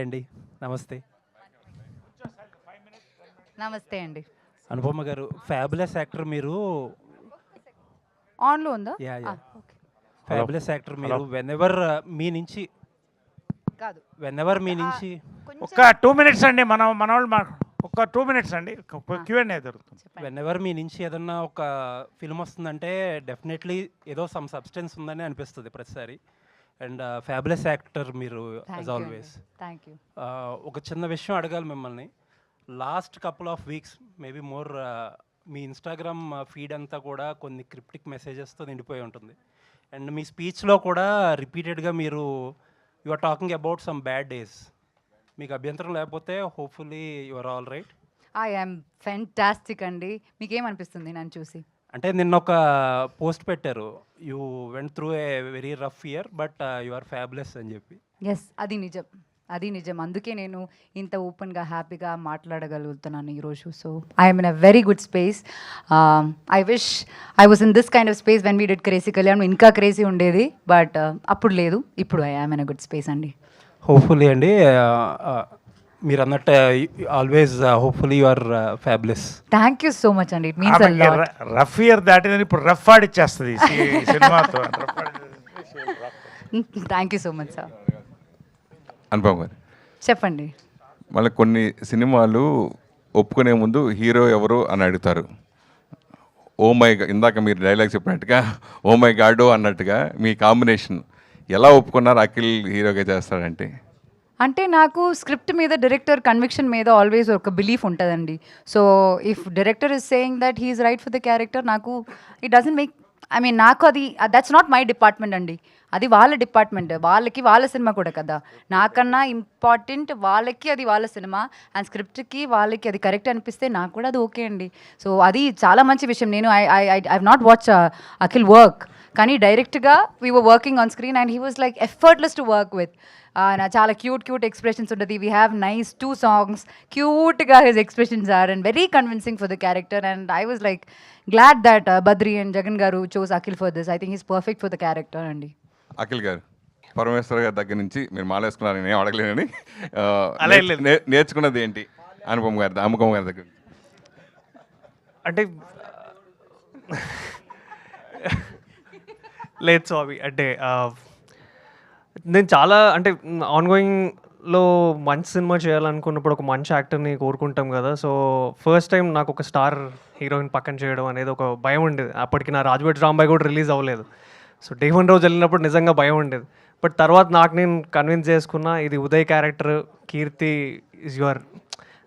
అండి. నమస్తే. నమస్తే అండి. అనుపమ గారు ఫ్యాబులస్ యాక్టర్ మీరు. ఆన్‌లో ఉందా? Yeah! Yeah! Okay. Hello. Fabulous actor hello. మీరు వెనెవర్ మీ నుంచి కాదు. వెనెవర్ మీ ఆ, నుంచి ఒక్క 2 మినిట్స్ అండి. మనోళ్ళు ఒక్క 2 మినిట్స్ అండి. క్యూఎన్ఏ జరుగుతుంది. చెప్పండి. వెనెవర్ మీ నుంచి ఏదన్నా ఒక ఫిల్మ్ వస్తుందంటే డెఫినెట్లీ ఏదో సమ్ సబ్స్టెన్స్ ఉందని అనిపిస్తుంది ప్రతిసారి. అండ్ ఫ్యాబులస్ యాక్టర్ మీరు యాజ్ ఆల్వేస్. Thank you. ఒక చిన్న విషయం అడగాలి మిమ్మల్ని. Last couple of weeks maybe more me Instagram feed అంతా కూడా కొన్ని క్రిప్టిక్ మెసేజెస్తో నిండిపోయి ఉంటుంది. అండ్ మీ స్పీచ్లో కూడా రిపీటెడ్గా మీరు you are talking about some bad days. మీకు అభ్యంతరం లేకపోతే hopefully you are all right. I am fantastic అండి. మీకేమనిపిస్తుంది నన్ను చూసి? అంటే నిన్న ఒక పోస్ట్ పెట్టారు, you went through a very rough year but you are fabulous అని చెప్పి. ఎస్, అది నిజం. అది నిజం. అందుకే నేను ఇంత ఓపెన్గా హ్యాపీగా మాట్లాడగలుగుతున్నాను ఈరోజు. So I'm in a very good space. I wish I was in this kind of space when we did crazy Kalyan. ఇంకా క్రేజీ ఉండేది, బట్ అప్పుడు లేదు. ఇప్పుడు I am in a good space అండి. హోప్ఫుల్లీ అండి. మీరు అన్నట్టు always hopefully you are fabulous. Thank you so much అండి. It means a lot. Rough year దాటిందని ఇప్పుడు రఫ్ ఆడిచ్చేస్తుంది ఈ సినిమాతో. Thank you so much sir. Anupama గారు, చెప్పండి. మళ్ళీ కొన్ని సినిమాలు ఒప్పుకునే ముందు హీరో ఎవరు అని అడుగుతారు. ఓ మై ఇందాక మీరు డైలాగ్ చెప్పినట్టుగా ఓ మై గాడో అన్నట్టుగా మీ కాంబినేషన్ ఎలా ఒప్పుకున్నారు అఖిల్ హీరోగా చేస్తాడంటే? అంటే నాకు స్క్రిప్ట్ మీద డైరెక్టర్ కన్విక్షన్ మీద ఆల్వేస్ ఒక బిలీఫ్ ఉంటుందండి. So if director is saying that he's right for the character, నాకు it doesn't make, I mean నాకు అది దట్స్ నాట్ మై డిపార్ట్మెంట్ అండి. అది వాళ్ళ డిపార్ట్మెంట్. వాళ్ళకి వాళ్ళ సినిమా కూడా కదా. నాకన్నా ఇంపార్టెంట్ వాళ్ళకి అది వాళ్ళ సినిమా. అండ్ స్క్రిప్ట్కి వాళ్ళకి అది కరెక్ట్ అనిపిస్తే నాకు కూడా అది ఓకే అండి. సో అది చాలా మంచి విషయం. నేను I not watch Akhil work, కానీ డైరెక్ట్గా we were working on screen and he was like effortless to work with. చాలా క్యూట్ ఎక్స్ప్రెషన్స్ ఉంటుంది. We have nice 2 songs. క్యూట్గా his expressions are and very convincing for the character. And I was like glad that Badri and Jagan garu chose Akhil for this. I think he's perfect for the character అండి. అఖిల్ గారు, పరమేశ్వర్ గారి దగ్గర నుంచి మీరు మాలేసుకున్నారు, నేను ఏం అడగలేనని అలా లేదు. నేర్చుకున్నది ఏంటి అనుపమ గారి దగ్గర? అంటే లేదు స్వామి. అంటే నేను చాలా అంటే ఆన్గోయింగ్లో మంచి సినిమా చేయాలనుకున్నప్పుడు ఒక మంచి యాక్టర్ని కోరుకుంటాం కదా. సో ఫస్ట్ టైం నాకు ఒక స్టార్ హీరోయిన్ పక్కన చేయడం అనేది ఒక భయం ఉండేది. అప్పటికి నా రాజువేట్ రాంబాయ్ కూడా రిలీజ్ అవ్వలేదు. సో డే 1 రోజు వెళ్ళినప్పుడు నిజంగా భయం ఉండేది. బట్ తర్వాత నాకు నేను కన్విన్స్ చేసుకున్నా, ఇది Uday character, Keerthi is your.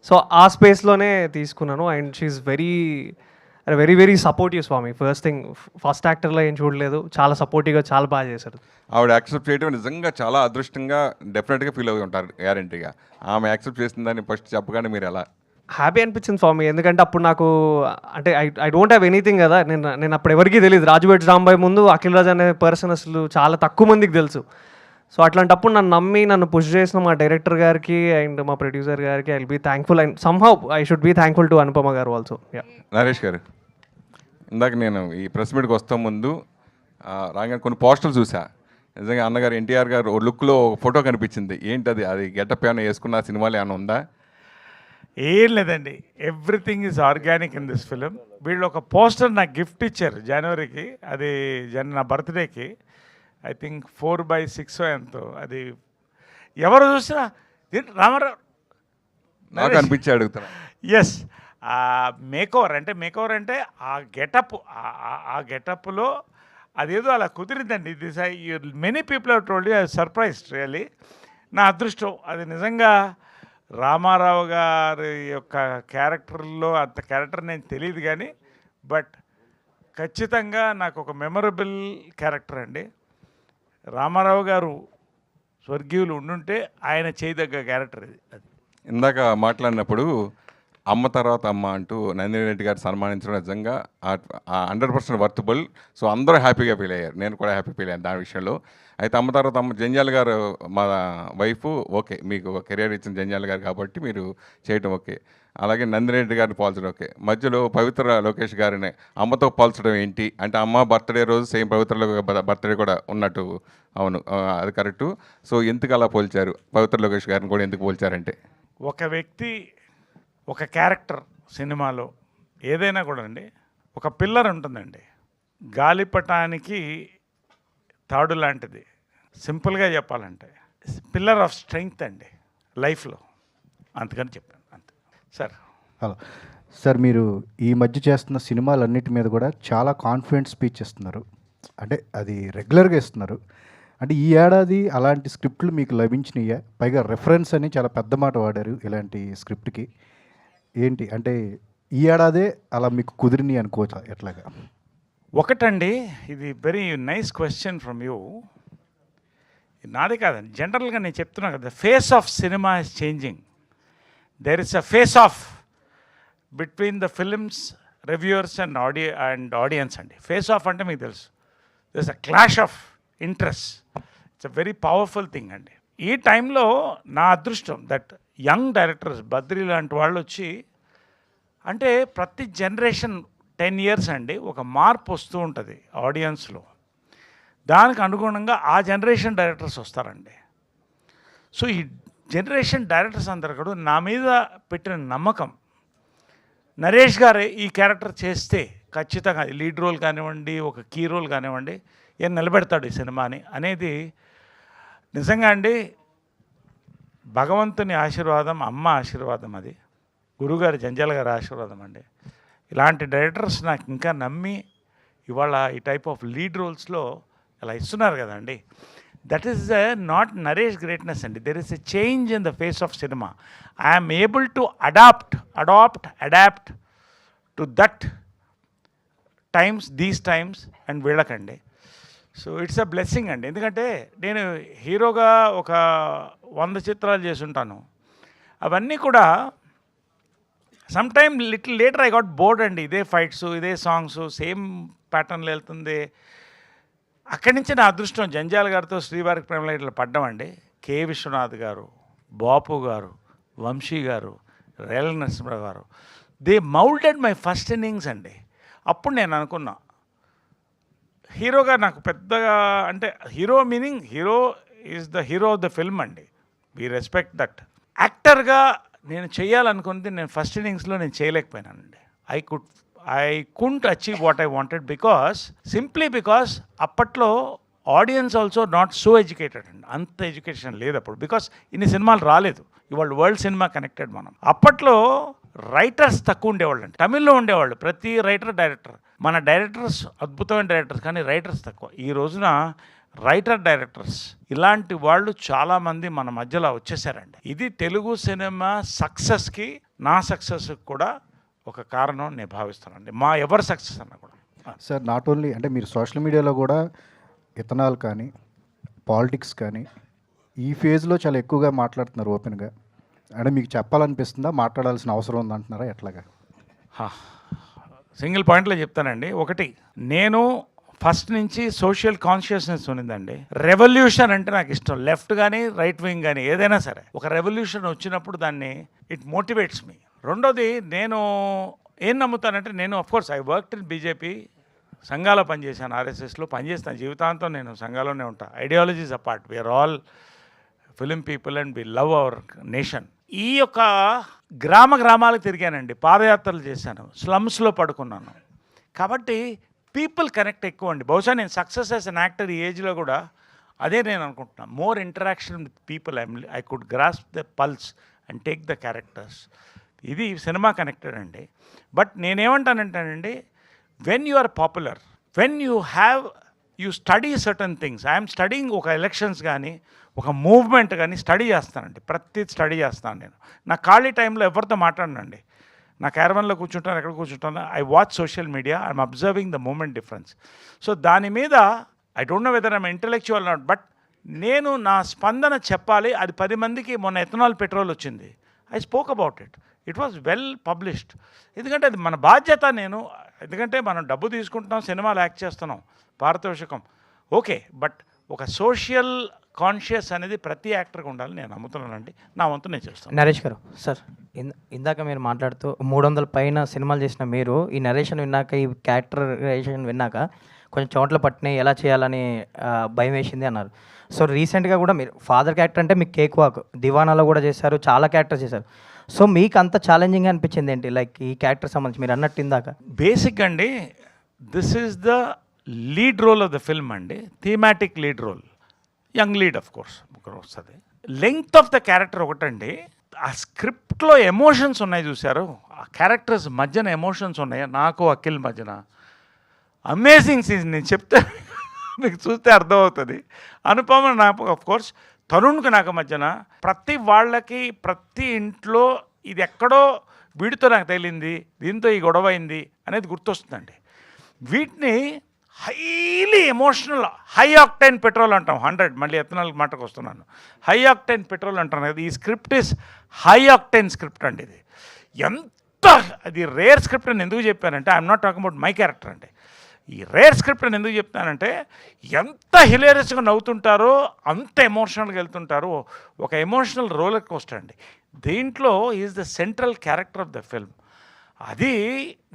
So ఆ స్పేస్లోనే తీసుకున్నాను. And she's very very supportive Swami. First యాక్టర్లో ఏం చూడలేదు, చాలా సపోర్టివ్గా చాలా బాగా చేశారు. ఆవిడ యాక్సెప్ట్ చేయడం నిజంగా చాలా అదృష్టంగా డెఫినెట్గా ఫీల్ అయి ఉంటారు గ్యారంటీగా. ఆమె యాక్సెప్ట్ చేసిందని ఫస్ట్ చెప్పగానే మీరు ఎలా? హ్యాపీ అనిపించింది స్వామి. ఎందుకంటే అప్పుడు నాకు అంటే ఐ డోంట్ హ్యావ్ ఎనీథింగ్ కదా. నేను అప్పుడు ఎవరికీ తెలియదు. రాజువేట్ రాంబాయ్ ముందు అఖిల్ రాజ్ అనే పర్సన్ అసలు చాలా తక్కువ మందికి తెలుసు. సో అట్లాంటప్పుడు నన్ను నమ్మి నన్ను పుష్ చేసిన మా డైరెక్టర్ గారికి అండ్ మా ప్రొడ్యూసర్ గారికి I will be thankful. And somehow I should be thankful to Anupama garu also. Naresh గారు, ఇందాక నేను ఈ ప్రెస్ మీట్కి వస్తా ముందు రాగానే కొన్ని పోస్టర్లు చూసా. నిజంగా అన్నగారు ఎన్టీఆర్ గారు ఓ లుక్లో ఫోటో కనిపించింది. ఏంటది? అది గెటప్ ఏమైనా వేసుకున్న సినిమాలు ఏమైనా ఉందా? ఏం లేదండి, everything is organic in this film. వీళ్ళు ఒక పోస్టర్ నాకు గిఫ్ట్ ఇచ్చారు జనవరికి. అది నా బర్త్డేకి. ఐ థింక్ 4/6 ఎంతో. అది ఎవరు చూసినా రామారావు నాకు అనిపించి అడుగుతున్నా. ఎస్, మేకోవర్ అంటే ఆ గెటప్, ఆ గెటప్లో అదేదో అలా కుదిరిందండి. This many people have told you, I surprised really. నా అదృష్టం అది. నిజంగా రామారావు గారి యొక్క క్యారెక్టర్లో అంత క్యారెక్టర్ నేను తెలియదు కానీ, బట్ ఖచ్చితంగా నాకు ఒక మెమరబుల్ క్యారెక్టర్ అండి. రామారావు గారు స్వర్గీయులు ఉండుంటే ఆయన చేయదగ్గ క్యారెక్టర్ ఇది. అది ఇందాక మాట్లాడినప్పుడు అమ్మ తర్వాత అమ్మ అంటూ నందిని రెడ్డి గారు సన్మానించడం నిజంగా 100% వర్తబుల్. సో అందరూ హ్యాపీగా ఫీల్ అయ్యారు, నేను కూడా హ్యాపీ ఫీల్ అయ్యాను దాని విషయంలో. అయితే అమ్మ తర్వాత అమ్మ జంజాల్ గారు మా వైఫ్, ఓకే మీకు కెరియర్ ఇచ్చిన జంజాల్ గారు కాబట్టి మీరు చేయటం ఓకే. అలాగే నందిని రెడ్డి గారిని పోల్చడం ఓకే. మధ్యలో పవిత్ర లోకేష్ గారిని అమ్మతో పోల్చడం ఏంటి అంటే, అమ్మ బర్త్డే రోజు సేమ్ పవిత్ర బర్త్డే కూడా ఉన్నట్టు. అవును, అది కరెక్టు. సో ఎందుకు అలా పోల్చారు, పవిత్ర లోకేష్ గారిని కూడా ఎందుకు పోల్చారంటే? ఒక వ్యక్తి, ఒక క్యారెక్టర్ సినిమాలో ఏదైనా కూడా అండి, ఒక పిల్లర్ ఉంటుందండి, గాలిపటానికి తాడు లాంటిది. సింపుల్గా చెప్పాలంటే పిల్లర్ ఆఫ్ స్ట్రెంగ్త్ అండి లైఫ్లో. అందుకని చెప్పాను అంతే సార్. హలో సార్, మీరు ఈ మధ్య చేస్తున్న సినిమాలన్నిటి మీద కూడా చాలా కాన్ఫిడెంట్ స్పీచ్ ఇస్తున్నారు, అంటే అది రెగ్యులర్గా ఇస్తున్నారు. అంటే ఈ ఏడాది అలాంటి స్క్రిప్ట్లు మీకు లభించినాయా? పైగా రెఫరెన్స్ అని చాలా పెద్ద మాట వాడారు ఇలాంటి స్క్రిప్ట్కి. ఏంటి అంటే ఈ ఏడాదే అలా మీకు కుదిరినాయి అనుకోవచ్చా ఎట్లాగా? ఒకటండి, ఇది very nice question from you. నాదే కాదండి, జనరల్గా నేను చెప్తున్నా కదా, face of cinema is changing. There is a face off between the films reviewers and audience అండి. ఫేస్ ఆఫ్ అంటే మీకు తెలుసు, there is a clash of interest. It's a very powerful thing అండి. ఈ టైంలో నా అదృష్టం దట్ యంగ్ డైరెక్టర్స్ బద్రి లాంటి వాళ్ళు వచ్చి, అంటే ప్రతి జనరేషన్ 10 years అండి ఒక మార్పు వస్తూ ఉంటుంది ఆడియన్స్లో. దానికి అనుగుణంగా ఆ జనరేషన్ డైరెక్టర్స్ వస్తారండి. సో ఈ జనరేషన్ డైరెక్టర్స్ అందరు కూడా నా మీద పెట్టిన నమ్మకం, నరేష్ గారు ఈ క్యారెక్టర్ చేస్తే ఖచ్చితంగా లీడ్ రోల్ కానివ్వండి, ఒక కీ రోల్ కానివ్వండి, ఏం నిలబెడతాడు ఈ సినిమాని అనేది నిజంగా అండి భగవంతుని ఆశీర్వాదం, అమ్మ ఆశీర్వాదం, అది గురుగారు జంజాల గారి ఆశీర్వాదం అండి. ఇలాంటి డైరెక్టర్స్ నాకు ఇంకా నమ్మి ఇవాళ ఈ టైప్ ఆఫ్ లీడ్ రోల్స్లో ఇలా ఇస్తున్నారు కదండి. That is not Naresh greatness అండి. There is a change in the face of cinema. I'm able to adapt to that these times and వీళ్ళకండి. సో ఇట్స్ అ బ్లెస్సింగ్ అండి. ఎందుకంటే నేను హీరోగా ఒక 100 చిత్రాలు చేసి ఉంటాను. అవన్నీ కూడా some time little later I got bored అండి. ఇదే ఫైట్స్, ఇదే సాంగ్స్, సేమ్ ప్యాటర్న్లో వెళ్తుంది. అక్కడి నుంచి నా అదృష్టం జంజాల గారితో శ్రీవారికి ప్రేమలైట్లు పడ్డామండి. కె విశ్వనాథ్ గారు, బాపు గారు, వంశీ గారు, రేల నరసింహరావు గారు, they moulded my first innings అండి. అప్పుడు నేను అనుకున్నా హీరోగా నాకు పెద్దగా, అంటే hero meaning hero is the hero of the film అండి. We respect that. యాక్టర్గా నేను చేయాలనుకున్నది నేను ఫస్ట్ ఇన్నింగ్స్లో నేను చేయలేకపోయినానండి. I couldn't achieve what I wanted simply because అప్పట్లో audience also not so educated అండి. అంత ఎడ్యుకేషన్ లేదు అప్పుడు, బికాస్ ఇన్ని సినిమాలు రాలేదు. ఇవాళ వరల్డ్ సినిమా కనెక్టెడ్ మనం. అప్పట్లో రైటర్స్ తక్కువ ఉండేవాళ్ళు అండి. తమిళ్లో ఉండేవాళ్ళు ప్రతి డైరెక్టర్. మన డైరెక్టర్స్ అద్భుతమైన డైరెక్టర్స్, కానీ రైటర్స్ తక్కువ. ఈ రోజున డైరెక్టర్స్ ఇలాంటి వాళ్ళు చాలామంది మన మధ్యలో వచ్చేసారండి. ఇది తెలుగు సినిమా సక్సెస్కి, నా సక్సెస్కి కూడా ఒక కారణం నేను భావిస్తానండి. మా ఎవరి సక్సెస్ అన్నా కూడా. సార్, నాట్ ఓన్లీ అంటే మీరు సోషల్ మీడియాలో కూడా ఇథనాల్ కానీ పాలిటిక్స్ కానీ ఈ ఫేజ్లో చాలా ఎక్కువగా మాట్లాడుతున్నారు ఓపెన్గా. అంటే మీకు చెప్పాలనిపిస్తుందా, మాట్లాడాల్సిన అవసరం ఉందంటున్నారా ఎట్లాగా? సింగిల్ పాయింట్లో చెప్తానండి. ఒకటి, నేను ఫస్ట్ నుంచి సోషల్ కాన్షియస్నెస్ ఉన్నదండి. రెవల్యూషన్ అంటే నాకు ఇష్టం. లెఫ్ట్ కానీ రైట్ వింగ్ కానీ ఏదైనా సరే ఒక రెవల్యూషన్ వచ్చినప్పుడు దాన్ని ఇట్ మోటివేట్స్ మీ. రెండోది, నేను ఏం నమ్ముతానంటే, నేను of course I worked in BJP, సంఘాలో పనిచేశాను, ఆర్ఎస్ఎస్లో పనిచేస్తాను, జీవితాంతం నేను సంఘాలోనే ఉంటాను. Ideologies apart, we're all film people and we love our nation. ఈ యొక్క గ్రామాలకు తిరిగానండి, పాదయాత్రలు చేశాను, స్లమ్స్లో పడుకున్నాను. కాబట్టి పీపుల్ కనెక్ట్ ఎక్కువ అండి. బహుశా నేను సక్సెస్ యాజ్ అన్ యాక్టర్ ఈ ఏజ్లో కూడా అదే నేను అనుకుంటున్నాను. More interaction with people, I could grasp the pulse and take the characters. ఇది సినిమా కనెక్టెడ్ అండి. బట్ నేనేమంటానంటానండి, when you are popular, when you study certain things. I'm studying ఒక ఎలక్షన్స్ కానీ ఒక మూవ్మెంట్ కానీ స్టడీ చేస్తానండి. ప్రతి స్టడీ చేస్తాను నేను. నా ఖాళీ టైంలో ఎవరితో మాట్లాడనండి. నా క్యారవన్లో కూర్చుంటాను, ఎక్కడ కూర్చుంటాను, I watch social media, I'm observing the moment difference. So దాని మీద I don't know whether I'm intellectual not, but నేను నా స్పందన చెప్పాలి. అది 10 మందికి. మొన్న ఎథనాల్ పెట్రోల్ వచ్చింది, I spoke about it. It was well published. ఎందుకంటే అది మన బాధ్యత. ఎందుకంటే మనం డబ్బు తీసుకుంటున్నాం, సినిమాలు యాక్ట్ చేస్తున్నాం, పారితోషికం ఓకే, బట్ ఒక సోషల్ కాన్షియస్ అనేది ప్రతి యాక్టర్కి ఉండాలని నేను నమ్ముతున్నానండి. నా వంతు నేను చేస్తాను. నరేష్ గారు సార్, ఇందాక మీరు మాట్లాడుతూ 300 పైన సినిమాలు చేసిన మీరు ఈ నరేషన్ విన్నాక, ఈ క్యారెక్టరైజేషన్ విన్నాక కొంచెం చోట్ల పట్టినాయి, ఎలా చేయాలని భయం వేసింది అన్నారు. సో రీసెంట్గా కూడా మీరు ఫాదర్ క్యారెక్టర్ అంటే మీకు కేక్ వాక్, దివానాలో కూడా చేశారు, చాలా క్యారెక్టర్స్ చేశారు. సో మీకు అంత ఛాలెంజింగ్ అనిపించింది ఏంటి, లైక్ ఈ క్యారెక్టర్ సంబంధించి మీరు అన్నట్టు ఇందాక? బేసిక్ అండి, this is the lead role of the film అండి, thematic lead role, young lead of course వస్తుంది. లెంగ్త్ ఆఫ్ ద క్యారెక్టర్ ఒకటండి, ఆ స్క్రిప్ట్లో ఎమోషన్స్ ఉన్నాయి చూశారు, ఆ క్యారెక్టర్స్ మధ్యన ఎమోషన్స్ ఉన్నాయి. నాకు అఖిల్ మధ్యన అమేజింగ్ సీన్, నేను చెప్తే మీకు చూస్తే అర్థమవుతుంది. అనుపమ నాకు ఆఫ్ కోర్స్, తరుణ్కి నాకు మధ్యన ప్రతి వాళ్ళకి ప్రతి ఇంట్లో ఇది ఎక్కడో వీడితో నాకు తగిలింది, దీంతో ఈ గొడవ అయింది అనేది గుర్తొస్తుందండి. వీటిని highly emotional, high octane petrol అంటాం, 100, మళ్ళీ ఎథనాల్ మాటకు వస్తున్నాను, హై ఆక్టైన్ పెట్రోల్ అంటాను కదా. ఈ script is high octane script అండి. ఇది ఎంత, అది రేర్ స్క్రిప్ట్ అని ఎందుకు చెప్పానంటే, I'm not talking about my character అండి. ఈ రేర్ స్క్రిప్ట్ అని ఎందుకు చెప్తానంటే, ఎంత హిలేరియస్గా నవ్వుతుంటారో అంత ఎమోషనల్గా వెళ్తుంటారు. ఒక ఎమోషనల్ రోలర్ కోస్టర్ అండి. దీంట్లో is the central character of the film. అది